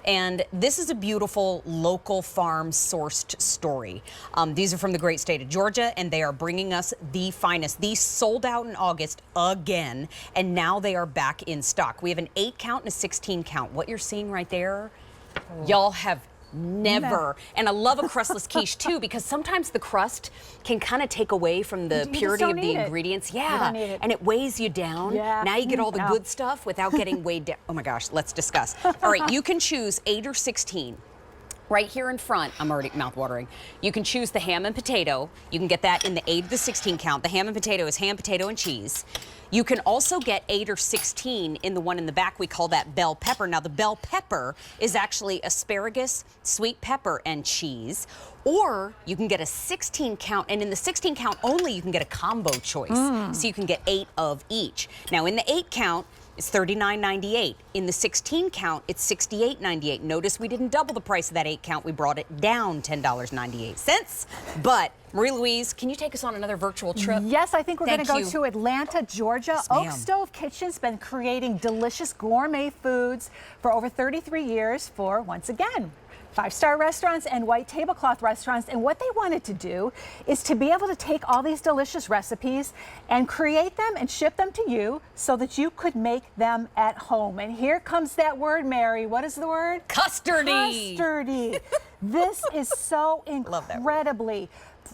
And this is a beautiful local farm sourced story. These are from the great state of Georgia, and they are bringing us the finest. These sold out in August again, and now they are back in stock. We have an 8 count and a 16 count. What you're seeing right there, y'all have never. And I love a crustless quiche too, because sometimes the crust can kind of take away from the purity of the ingredients. Yeah, and it weighs you down. Yeah. Now you get all the good stuff without getting weighed down. Oh my gosh, let's discuss. All right, you can choose 8 or 16. Right here in front, I'm already mouth-watering. You can choose the ham and potato. You can get that in the 8 to the 16 count. The ham and potato is ham, potato, and cheese. You can also get 8 or 16 in the one in the back. We call that bell pepper. Now, the bell pepper is actually asparagus, sweet pepper, and cheese. Or you can get a 16 count, and in the 16 count only, you can get a combo choice. So you can get 8 of each. Now, in the 8 count, it's $39.98. In the 16 count, it's $68.98. Notice we didn't double the price of that 8 count. We brought it down $10.98. But Marie Louise, can you take us on another virtual trip? Yes, I think we're going to go to Atlanta, Georgia. Yes, Oak Stove Kitchen's been creating delicious gourmet foods for over 33 years for, once again, 5-star restaurants and white tablecloth restaurants. And what they wanted to do is to be able to take all these delicious recipes and create them and ship them to you so that you could make them at home. And here comes that word, Mary. What is the word? Custardy. Custardy. This is so incredibly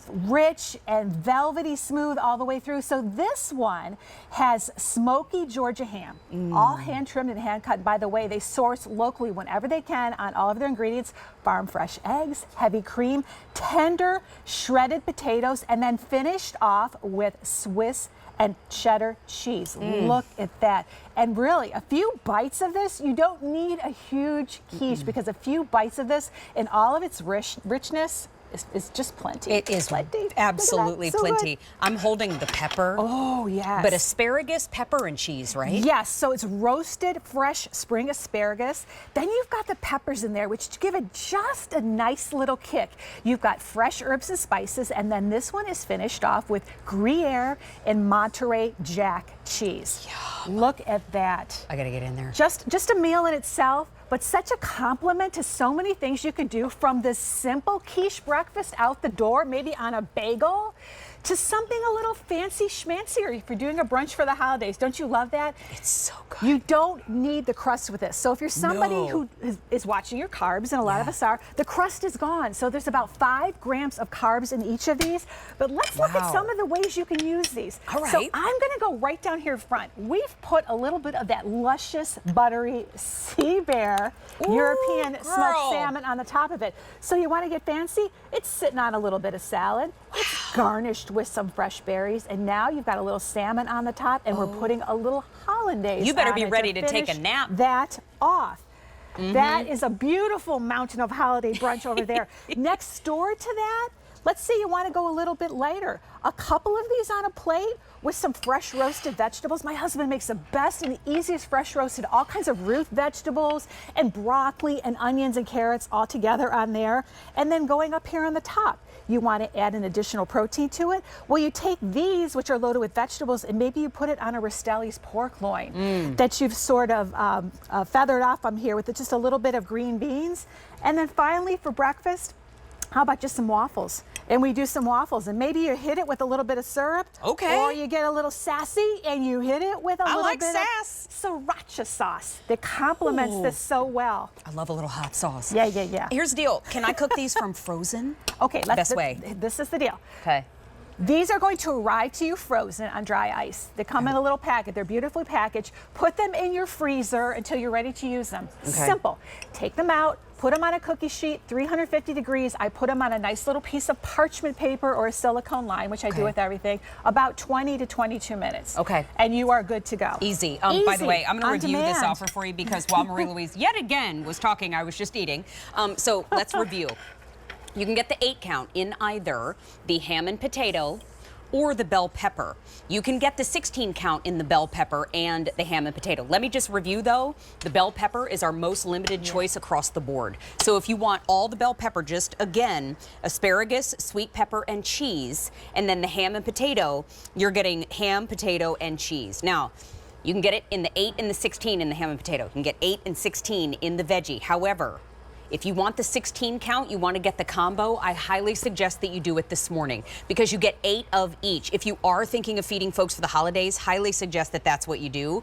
rich and velvety smooth all the way through. So this one has smoky Georgia ham, all hand trimmed and hand cut. By the way, they source locally whenever they can on all of their ingredients. Farm fresh eggs, heavy cream, tender shredded potatoes, and then finished off with Swiss and cheddar cheese. Look at that. And really, a few bites of this, you don't need a huge quiche because a few bites of this in all of its richness is just plenty. It is plenty. Absolutely so plenty. Good. I'm holding the pepper. Oh, yes. But asparagus, pepper, and cheese, right? Yes, so it's roasted fresh spring asparagus. Then you've got the peppers in there, which give it just a nice little kick. You've got fresh herbs and spices, and then this one is finished off with Gruyere and Monterey Jack cheese. Yum. Look at that. I gotta get in there. Just a meal in itself, but such a compliment to so many things you could do, from this simple quiche breakfast out the door, maybe on a bagel, to something a little fancy schmancier if you're doing a brunch for the holidays. Don't you love that? It's so good. You don't need the crust with this. So if you're somebody who is watching your carbs, and a lot of us are, the crust is gone. So there's about 5 grams of carbs in each of these. But let's look at some of the ways you can use these. All right. So I'm going to go right down here front. We've put a little bit of that luscious, buttery sea bear European smoked salmon on the top of it. So you want to get fancy? It's sitting on a little bit of salad. It's garnished with some fresh berries, and now you've got a little salmon on the top, and we're putting a little hollandaise. You better be ready to take a nap. That off. That is a beautiful mountain of holiday brunch over there. Next door to that, let's say you want to go a little bit later. A couple of these on a plate with some fresh roasted vegetables. My husband makes the best and the easiest fresh roasted, all kinds of root vegetables and broccoli and onions and carrots all together on there. And then going up here on the top, you want to add an additional protein to it. Well, you take these, which are loaded with vegetables, and maybe you put it on a Rastelli's pork loin that you've sort of feathered off on here with just a little bit of green beans. And then finally for breakfast, how about just some waffles? And we do some waffles, and maybe you hit it with a little bit of syrup. Okay. Or you get a little sassy and you hit it with a little bit of sriracha sauce that complements this so well. I love a little hot sauce. Yeah. Here's the deal. Can I cook these from frozen? Okay, best way. This is the deal. Okay. These are going to arrive to you frozen on dry ice. They come in a little packet. They're beautifully packaged. Put them in your freezer until you're ready to use them. Simple. Take them out, put them on a cookie sheet, 350 degrees. I put them on a nice little piece of parchment paper or a silicone line, which I do with everything, about 20 to 22 minutes. Okay. And you are good to go. Easy. By the way, I'm going to review this offer for you because while Marie Louise yet again was talking, I was just eating. So let's review. You can get the 8 count in either the ham and potato or the bell pepper. You can get the 16 count in the bell pepper and the ham and potato. Let me just review though, the bell pepper is our most limited choice across the board. So if you want all the bell pepper, just again, asparagus, sweet pepper, and cheese, and then the ham and potato, you're getting ham, potato, and cheese. Now, You can get it in the 8 and the 16 in the ham and potato. You can get 8 and 16 in the veggie. However, if you want the 16 count, you want to get the combo, I highly suggest that you do it this morning because you get 8 of each. If you are thinking of feeding folks for the holidays, highly suggest that that's what you do.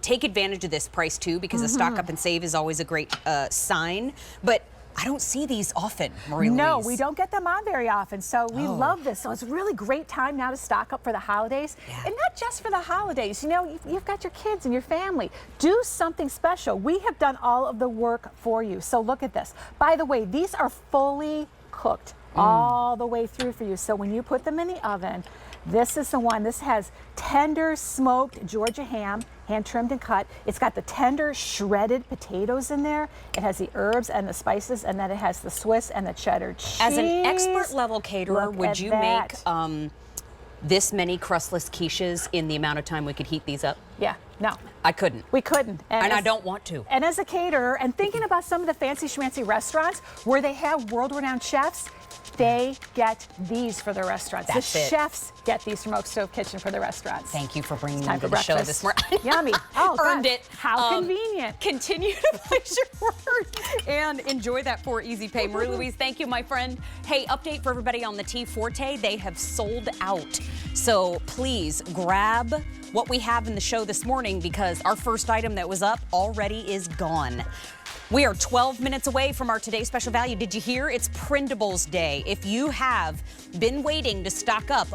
Take advantage of this price too because the stock up and save is always a great sign. But I don't see these often, Marie-Louise. No, we don't get them on very often, so we love this. So it's a really great time now to stock up for the holidays. Yeah. And not just for the holidays, you know, you've got your kids and your family. Do something special. We have done all of the work for you. So look at this. By the way, these are fully cooked all the way through for you. So when you put them in the oven, this is the one. This has tender smoked Georgia ham, hand trimmed and cut. It's got the tender shredded potatoes in there. It has the herbs and the spices, and then it has the Swiss and the cheddar cheese. As an expert level caterer, would you make this many crustless quiches in the amount of time we could heat these up? Yeah, no. I couldn't. We couldn't. And I don't want to. And as a caterer, and thinking about some of the fancy schmancy restaurants where they have world-renowned chefs, they get these for their restaurants. That's the it. chefs get these from Oak Stove Kitchen for their restaurants. Thank you for bringing Time me to for the show breakfast. this morning. Yummy. Oh, Earned gosh. it. How convenient. Continue to place your word and enjoy that for easy pay. Marie-Louise, thank you, my friend. Hey, update for everybody on the Tea Forte. They have sold out. So please grab what we have in the show this morning because our first item that was up already is gone. We are 12 minutes away from our Today Special Value. Did you hear? It's Printables Day. If you have been waiting to stock up